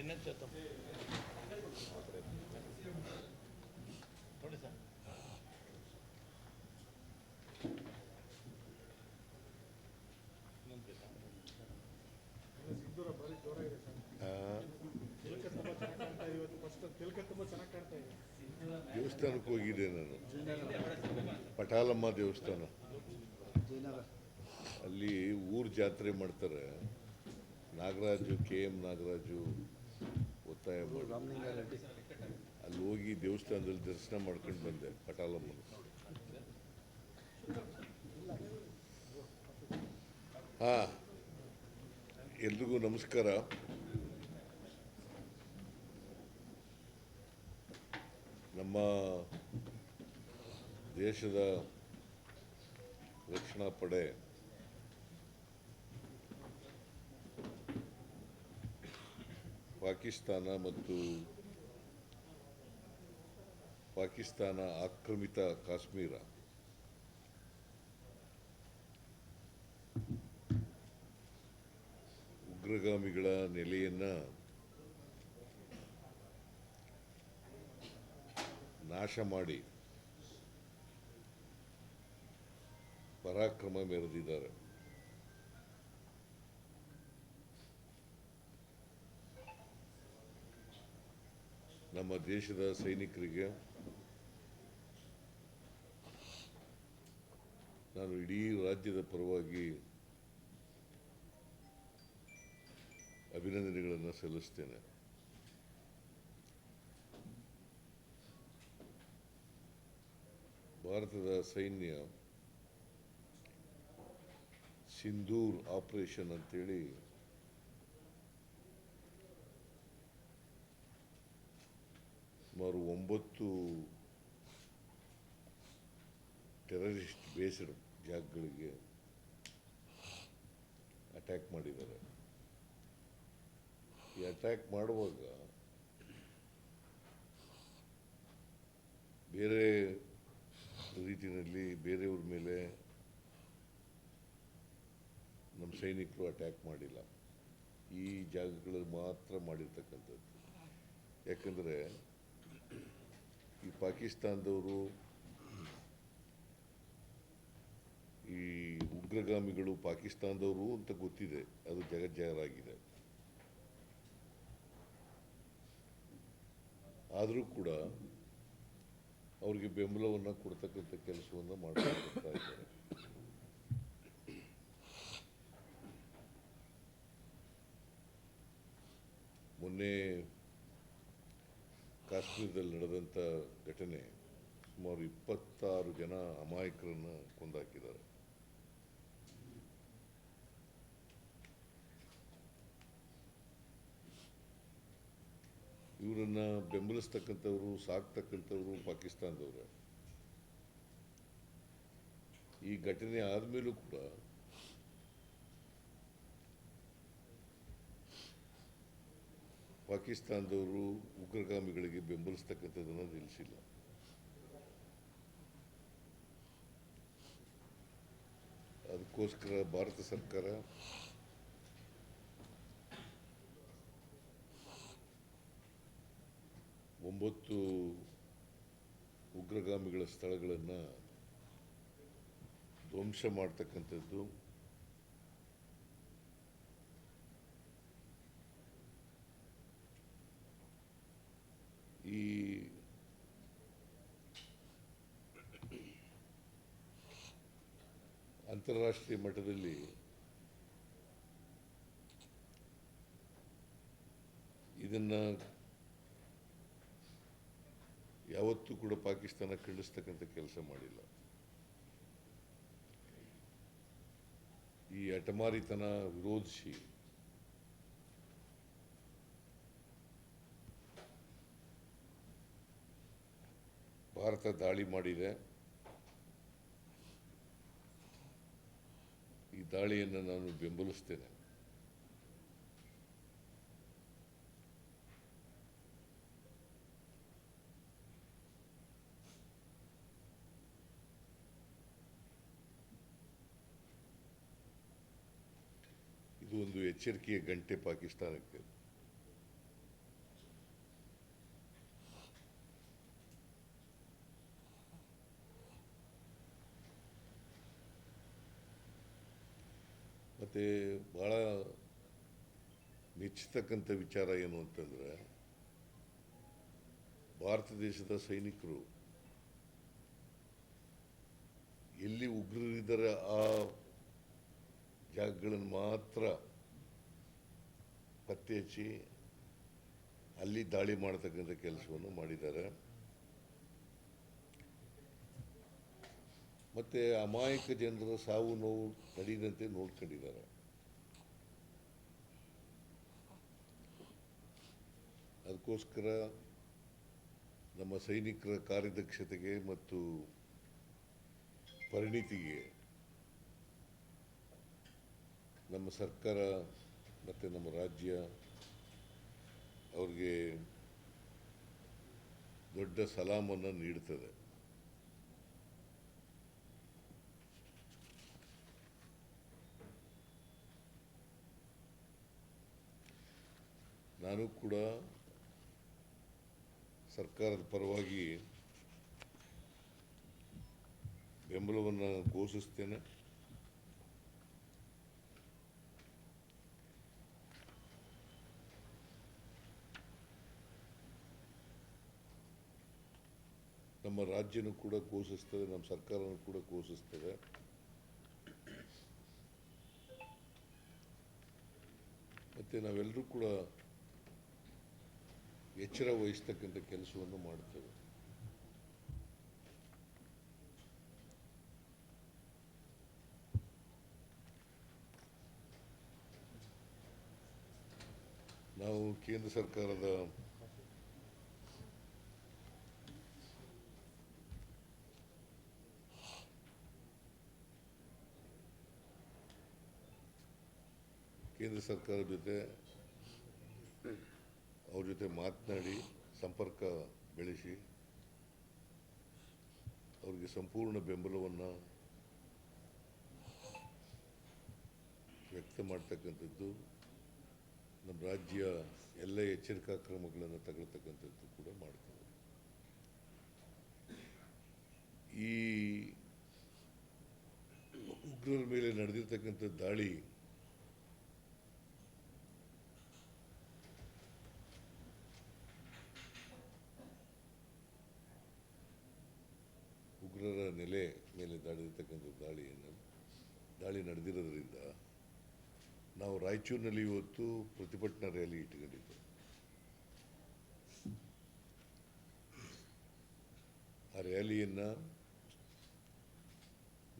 ನೋಡಿ ಸರ್ ಸಿಂಧೂರ ಭಾರಿ ಜೋರ ಇದೆ ಸರ್. ತಿಲಕ ತುಂಬ ಚೆನ್ನಾಗಿ ಕಾಣ್ತಾ ಇದೆ ಇವತ್ತು. ಫಸ್ಟ್ ತಿಲಕ ತುಂಬ ಚೆನ್ನಾಗಿ ಕಾಣ್ತಾ ಇದೆ. ದೇವಸ್ಥಾನಕ್ಕೆ ಹೋಗಿದ್ದೆ ನಾನು, ಪಟಾಲಮ್ಮ ದೇವಸ್ಥಾನ. ಅಲ್ಲಿ ಊರು ಜಾತ್ರೆ ಮಾಡ್ತಾರೆ. ನಾಗರಾಜು, KM ನಾಗರಾಜು ಒತ್ತಾಯ ಮಾಡಿ ಅಲ್ಲಿ ಹೋಗಿ ದೇವಸ್ಥಾನದಲ್ಲಿ ದರ್ಶನ ಮಾಡ್ಕೊಂಡು ಬಂದೆ ಪಟಾಲಮ್ಮನ. ಹಾಂ, ಎಲ್ರಿಗೂ ನಮಸ್ಕಾರ. ನಮ್ಮ ದೇಶದ ರಕ್ಷಣಾ ಪಡೆ ಪಾಕಿಸ್ತಾನ ಆಕ್ರಮಿತ ಕಾಶ್ಮೀರ ಉಗ್ರಗಾಮಿಗಳ ನೆಲೆಯನ್ನು ನಾಶ ಮಾಡಿ ಪರಾಕ್ರಮ ಮೆರೆದಿದ್ದಾರೆ. ನಮ್ಮ ದೇಶದ ಸೈನಿಕರಿಗೆ ನಾನು ಇಡೀ ರಾಜ್ಯದ ಪರವಾಗಿ ಅಭಿನಂದನೆಗಳನ್ನು ಸಲ್ಲಿಸ್ತೇನೆ. ಭಾರತದ ಸೈನ್ಯ ಸಿಂಧೂರ್ ಆಪರೇಷನ್ ಅಂತೇಳಿ ಸುಮಾರು 9 ಟೆರರಿಸ್ಟ್ ಬೇಸ್ಡ್ ಜಾಗಗಳಿಗೆ ಅಟ್ಯಾಕ್ ಮಾಡಿದ್ದಾರೆ. ಈ ಅಟ್ಯಾಕ್ ಮಾಡುವಾಗ ಬೇರೆ ರೀತಿಯಲ್ಲಿ ಬೇರೆಯವ್ರ ಮೇಲೆ ನಮ್ಮ ಸೈನಿಕರು ಅಟ್ಯಾಕ್ ಮಾಡಿಲ್ಲ. ಈ ಜಾಗಗಳಲ್ಲಿ ಮಾತ್ರ ಮಾಡಿರ್ತಕ್ಕಂಥದ್ದು. ಯಾಕಂದರೆ ಈ ಪಾಕಿಸ್ತಾನದವರು, ಈ ಉಗ್ರಗಾಮಿಗಳು ಪಾಕಿಸ್ತಾನದವರು ಅಂತ ಗೊತ್ತಿದೆ, ಅದು ಜಗಜ್ಜಾಹೀರಾಗಿದೆ. ಆದರೂ ಕೂಡ ಅವ್ರಿಗೆ ಬೆಂಬಲವನ್ನು ಕೊಡ್ತಕ್ಕಂಥ ಕೆಲಸವನ್ನು ಮಾಡ್ತಾ ಇದ್ದಾರೆ. ಮೊನ್ನೆ ಕಾಶ್ಮೀರದಲ್ಲಿ ನಡೆದಂಥ ಘಟನೆ ಸುಮಾರು 26 ಜನ ಅಮಾಯಕರನ್ನು ಕೊಂದಾಕಿದ್ದಾರೆ. ಇವರನ್ನು ಬೆಂಬಲಿಸ್ತಕ್ಕಂಥವ್ರು, ಸಾಕ್ತಕ್ಕಂಥವ್ರು ಪಾಕಿಸ್ತಾನದವ್ರೆ. ಈ ಘಟನೆ ಆದಮೇಲೂ ಕೂಡ ಪಾಕಿಸ್ತಾನದವರು ಉಗ್ರಗಾಮಿಗಳಿಗೆ ಬೆಂಬಲಿಸ್ತಕ್ಕಂಥದ್ದನ್ನು ನಿಲ್ಲಿಸಿಲ್ಲ. ಅದಕ್ಕೋಸ್ಕರ ಭಾರತ ಸರ್ಕಾರ ಒಂಬತ್ತು ಉಗ್ರಗಾಮಿಗಳ ಸ್ಥಳಗಳನ್ನು ಧ್ವಂಸ ಮಾಡ್ತಕ್ಕಂಥದ್ದು, ಈ ಅಂತಾರಾಷ್ಟ್ರೀಯ ಮಟ್ಟದಲ್ಲಿ ಇದನ್ನು ಯಾವತ್ತೂ ಕೂಡ ಪಾಕಿಸ್ತಾನ ಖಂಡಿಸ್ತಕ್ಕಂಥ ಕೆಲಸ ಮಾಡಿಲ್ಲ. ಈ ಹಠಮಾರಿತನ ವಿರೋಧಿಸಿ ಭಾರತ ದಾಳಿ ಮಾಡಿದೆ. ಈ ದಾಳಿಯನ್ನು ನಾನು ಬೆಂಬಲಿಸ್ತೇನೆ. ಇದು ಒಂದು ಎಚ್ಚರಿಕೆಯ ಗಂಟೆ ಪಾಕಿಸ್ತಾನಕ್ಕೆ. ಮತ್ತು ಭಾಳ ಮೆಚ್ಚತಕ್ಕಂಥ ವಿಚಾರ ಏನು ಅಂತಂದರೆ ಭಾರತ ದೇಶದ ಸೈನಿಕರು ಎಲ್ಲಿ ಉಗ್ರರಿದ್ದಾರೆ ಆ ಜಾಗಗಳನ್ನು ಮಾತ್ರ ಪತ್ತೆ ಹಚ್ಚಿ ಅಲ್ಲಿ ದಾಳಿ ಮಾಡತಕ್ಕಂಥ ಕೆಲಸವನ್ನು ಮಾಡಿದ್ದಾರೆ. ಮತ್ತು ಅಮಾಯಕ ಜನರ ಸಾವು ನೋವು ನಡೆಯದಂತೆ ನೋಡ್ಕೊಂಡಿದ್ದಾರೆ. ಅದಕ್ಕೋಸ್ಕರ ನಮ್ಮ ಸೈನಿಕರ ಕಾರ್ಯದಕ್ಷತೆಗೆ ಮತ್ತು ಪರಿಣಿತಿಗೆ ನಮ್ಮ ಸರ್ಕಾರ ಮತ್ತು ನಮ್ಮ ರಾಜ್ಯ ಅವ್ರಿಗೆ ದೊಡ್ಡ ಸಲಾಮನ್ನು ನೀಡುತ್ತದೆ. ನಾನು ಕೂಡ ಸರ್ಕಾರದ ಪರವಾಗಿ ಬೆಂಬಲವನ್ನು ಘೋಷಿಸ್ತೇನೆ. ನಮ್ಮ ರಾಜ್ಯನೂ ಕೂಡ ಘೋಷಿಸ್ತದೆ, ನಮ್ಮ ಸರ್ಕಾರನೂ ಕೂಡ ಘೋಷಿಸ್ತದೆ. ಮತ್ತು ನಾವೆಲ್ಲರೂ ಕೂಡ ಎಚ್ಚರ ವಹಿಸ್ತಕ್ಕಂಥ ಕೆಲಸವನ್ನು ಮಾಡ್ತೇವೆ. ನಾವು ಕೇಂದ್ರ ಸರ್ಕಾರದ ಜೊತೆ ಅವ್ರ ಜೊತೆ ಮಾತನಾಡಿ ಸಂಪರ್ಕ ಬೆಳೆಸಿ ಅವ್ರಿಗೆ ಸಂಪೂರ್ಣ ಬೆಂಬಲವನ್ನು ವ್ಯಕ್ತ ಮಾಡ್ತಕ್ಕಂಥದ್ದು, ನಮ್ಮ ರಾಜ್ಯ ಎಲ್ಲ ಎಚ್ಚರಿಕಾ ಕ್ರಮಗಳನ್ನು ತಗೊಳ್ತಕ್ಕಂಥದ್ದು ಕೂಡ ಮಾಡ್ತದೆ. ಈ ಉಗ್ರರ ಮೇಲೆ ನಡೆದಿರ್ತಕ್ಕಂಥ ದಾಳಿ ಉಗ್ರರ ನೆಲೆ ಮೇಲೆ ನಡೆದಿರ್ತಕ್ಕಂಥ ದಾಳಿ ನಡೆದಿರೋದ್ರಿಂದ ನಾವು ರಾಯಚೂರಿನಲ್ಲಿ ಇವತ್ತು ಪ್ರತಿಭಟನಾ ರ್ಯಾಲಿ ಇಟ್ಕೊಂಡಿದ್ದೆ. ಆ ರ್ಯಾಲಿಯನ್ನು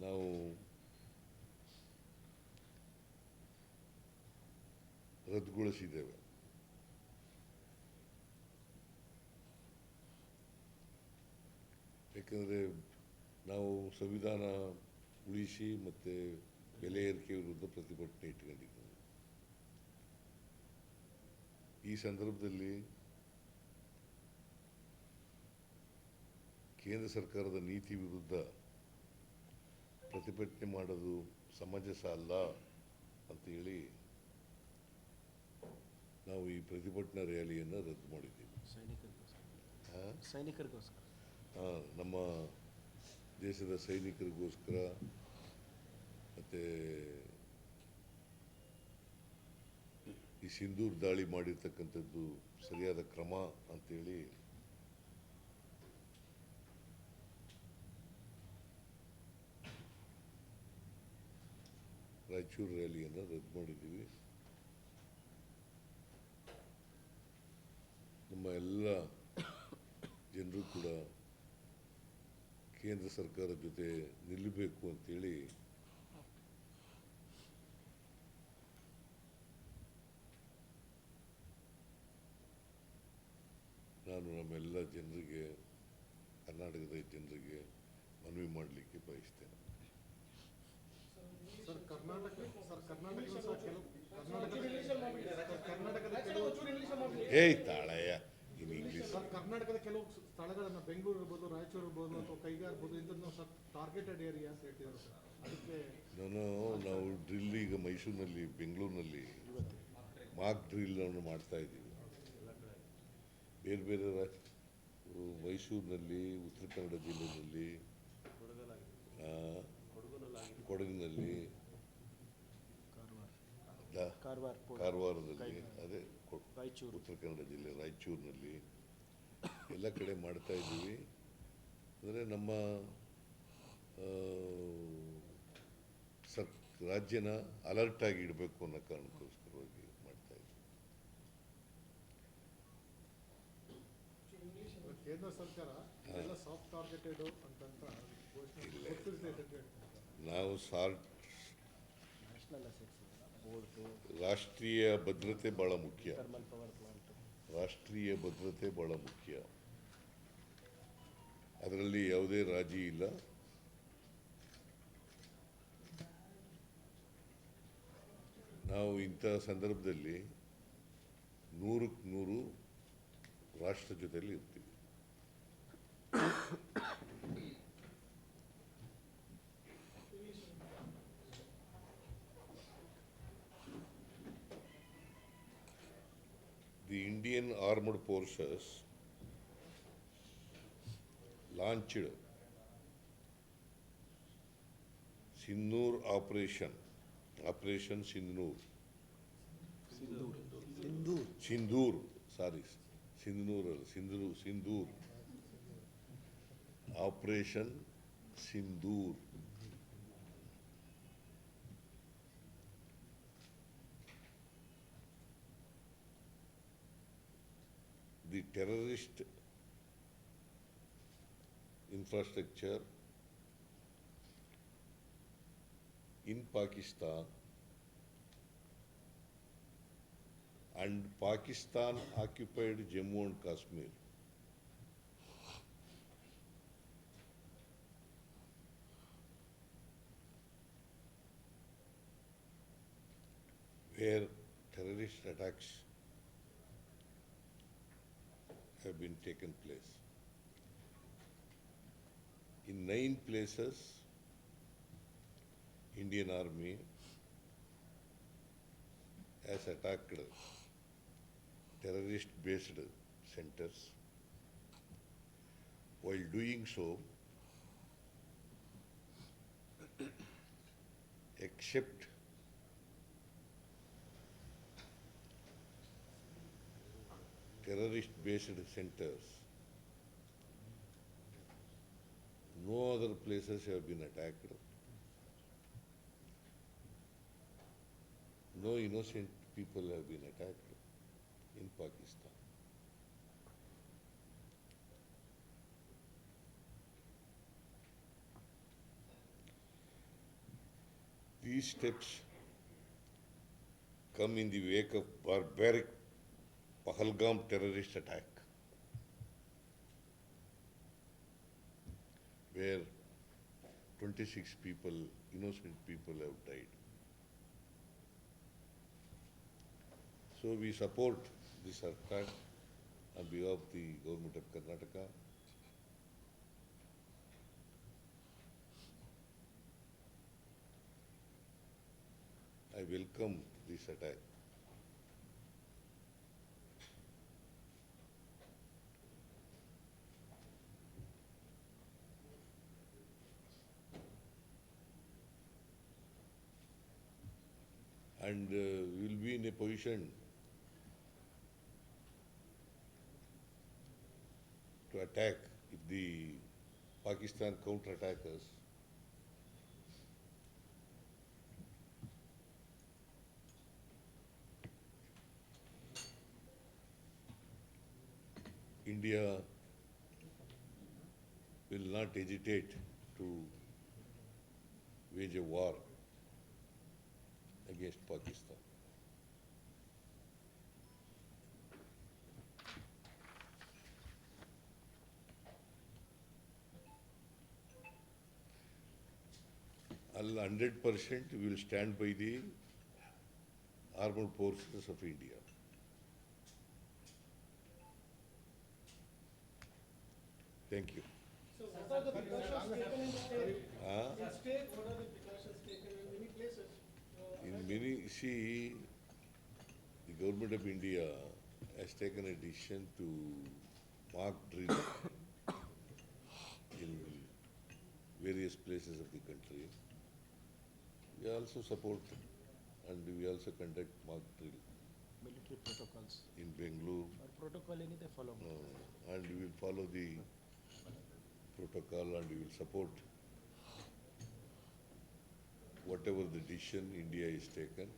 ನಾವು ರದ್ದುಗೊಳಿಸಿದ್ದೇವೆ. ಯಾಕಂದರೆ ನಾವು ಸಂವಿಧಾನ ಉಳಿಸಿ ಮತ್ತು ಬೆಲೆ ಏರಿಕೆ ವಿರುದ್ಧ ಪ್ರತಿಭಟನೆ ಇಟ್ಕೊಂಡಿದ್ದೇವೆ. ಈ ಸಂದರ್ಭದಲ್ಲಿ ಕೇಂದ್ರ ಸರ್ಕಾರದ ನೀತಿ ವಿರುದ್ಧ ಪ್ರತಿಭಟನೆ ಮಾಡೋದು ಸಮಂಜಸ ಅಲ್ಲ ಅಂತೇಳಿ ನಾವು ಈ ಪ್ರತಿಭಟನಾ ರ್ಯಾಲಿಯನ್ನು ರದ್ದು ಮಾಡಿದ್ದೀವಿ. ಸೈನಿಕರಿಗೋಸ್ಕರ ನಮ್ಮ ದೇಶದ ಸೈನಿಕರಿಗೋಸ್ಕರ ಮತ್ತು ಈ ಸಿಂಧೂರ್ ದಾಳಿ ಮಾಡಿರ್ತಕ್ಕಂಥದ್ದು ಸರಿಯಾದ ಕ್ರಮ ಅಂತೇಳಿ ರಾಯಚೂರು ರ್ಯಾಲಿಯನ್ನು ರದ್ದು ಮಾಡಿದ್ದೀವಿ. ನಮ್ಮ ಎಲ್ಲ ಜನರು ಕೂಡ ಕೇಂದ್ರ ಸರ್ಕಾರದ ಜೊತೆ ನಿಲ್ಲಬೇಕು ಅಂತೇಳಿ ನಾನು ನಮ್ಮೆಲ್ಲ ಜನರಿಗೆ, ಕರ್ನಾಟಕದ ಜನರಿಗೆ ಮನವಿ ಮಾಡಲಿಕ್ಕೆ ಬಯಸ್ತೇನೆ. ತಾಳಯ್ಯ ಇನ್ ಇಂಗ್ಲೀಷ್. ಕರ್ನಾಟಕದ ಕೆಲವು ಸ್ಥಳಗಳನ್ನು ಬೆಂಗಳೂರು ಇರ್ಬೋದು, ರಾಯಚೂರು ಇರ್ಬೋದು ಅಥವಾ ಕೈಗಾರ ಇರ್ಬೋದು, ಇಂಥದ್ದು ಟಾರ್ಗೆಟೆಡ್ ಏರಿಯಾ ಅಂತ ಹೇಳ್ತಿದ್ದಾರೆ ಸರ್. ಅದಕ್ಕೆ ನಾವು ಡ್ರಿಲ್ ಈಗ ಮೈಸೂರಿನಲ್ಲಿ, ಬೆಂಗಳೂರಿನಲ್ಲಿ ಮಾಕ್ ಡ್ರಿಲ್ ಅನ್ನು ಮಾಡ್ತಾ ಇದ್ದೀವಿ. ಬೇರೆ ಬೇರೆ ಮೈಸೂರಿನಲ್ಲಿ, ಉತ್ತರ ಕನ್ನಡ ಜಿಲ್ಲೆಯಲ್ಲಿ, ಕೊಡಗಿನಲ್ಲಿ, ಕಾರವಾರದಲ್ಲಿ, ಅದೇ ರಾಯಚೂರು. ಉತ್ತರ ಕನ್ನಡ ಜಿಲ್ಲೆ ರಾಯಚೂರಿನಲ್ಲಿ ಎಲ್ಲ ಕಡೆ ಮಾಡ್ತಾ ಇದ್ದೀವಿ. ಅಂದರೆ ನಮ್ಮ ರಾಜ್ಯನ ಅಲರ್ಟ್ ಆಗಿ ಇಡಬೇಕು ಅನ್ನೋ ಕಾರಣಕ್ಕೋಸ್ಕರವಾಗಿ ಮಾಡ್ತಾ ಇದ್ದೀವಿ. ಕೇಂದ್ರ ಸರ್ಕಾರ ಎಲ್ಲ ಸಾಫ್ಟ್ ಟಾರ್ಗೆಟೆಡ್ ಅಂತಂತ ಘೋಷಣೆ ನಾವು ನ್ಯಾಷನಲ್ ಅಸೆಟ್ಸ್ ಬೋರ್ಡು, ರಾಷ್ಟ್ರೀಯ ಭದ್ರತೆ ಭಾಳ ಮುಖ್ಯ. Thermal power plant. ರಾಷ್ಟ್ರೀಯ ಭದ್ರತೆ ಭಾಳ ಮುಖ್ಯ. ಅದರಲ್ಲಿ ಯಾವುದೇ ರಾಜಿ ಇಲ್ಲ. ನಾವು ಇಂಥ ಸಂದರ್ಭದಲ್ಲಿ 100ಕ್ಕೆ 100 ರಾಷ್ಟ್ರ ಜೊತೆಯಲ್ಲಿ ಇರ್ತೀವಿ. The Indian Armed Forces launched Sindoor Operation Sindoor. Operation Sindoor. The terrorist infrastructure in Pakistan and Pakistan occupied Jammu and Kashmir where terrorist attacks have been taken place. In 9 places, Indian Army has attacked terrorist-based centers. While doing so, except terrorist-based centers, no other places have been attacked. No innocent people have been attacked in Pakistan. These steps come in the wake of barbaric Pahalgam terrorist attack, where 26 people, innocent people have died. So we support this attack on behalf of the government of Karnataka. I welcome this attack. And we will be in a position to attack if the Pakistan counter-attack us. India will not hesitate to wage a war against Pakistan. I'll 100% we will stand by the armed forces of India. Thank you. So what are the precautions taken in state? Huh? In state, what are the precautions taken in many places? In many, see, the government of India has taken a decision to mock drill in various places of the country. We also support and we also conduct mock drill military protocols in Bengaluru. ಅವ್ರ protocol ಏನಿದೆ follow ಮಾಡಿ And we will follow the protocol and we will support whatever the decision India is taken,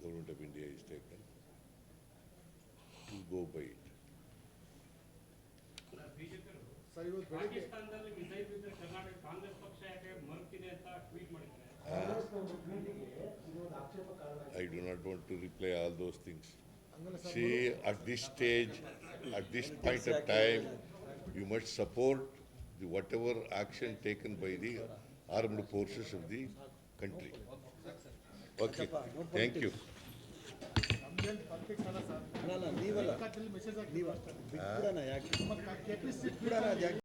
government of India is taken, to go by it. Sir ಇವತ್ತು ಬೆಳಿಗ್ಗೆ ಪಾಕಿಸ್ತಾನದಲ್ಲಿ missile ಬಿದ್ದರೆ ಕರ್ನಾಟಕ ಕಾಂಗ್ರೆಸ್ ಪಕ್ಷ ಯಾಕೆ ಮರುತಿದೆ ಅಂತ ಟ್ವೀಟ್ ಮಾಡಿದ್ದಾರೆ. I do not want to reply all those things. ಹಂಗಲ್ಲ sir See, at this stage, at this point of time, you must support the whatever action taken by the armed forces of the country. Okay, thank you. ನಮ್ದೇನು politics ಅಲ್ಲ sir ಅಲ್ಲ ನೀವಲ್ಲ message ನೀವ ಬಿಟ್ಬಿಡೋಣ ಯಾಕೆ ಹಾಕಿ ಬಿಟ್ಬಿಡೋಣ ಅದು ಯಾಕೆ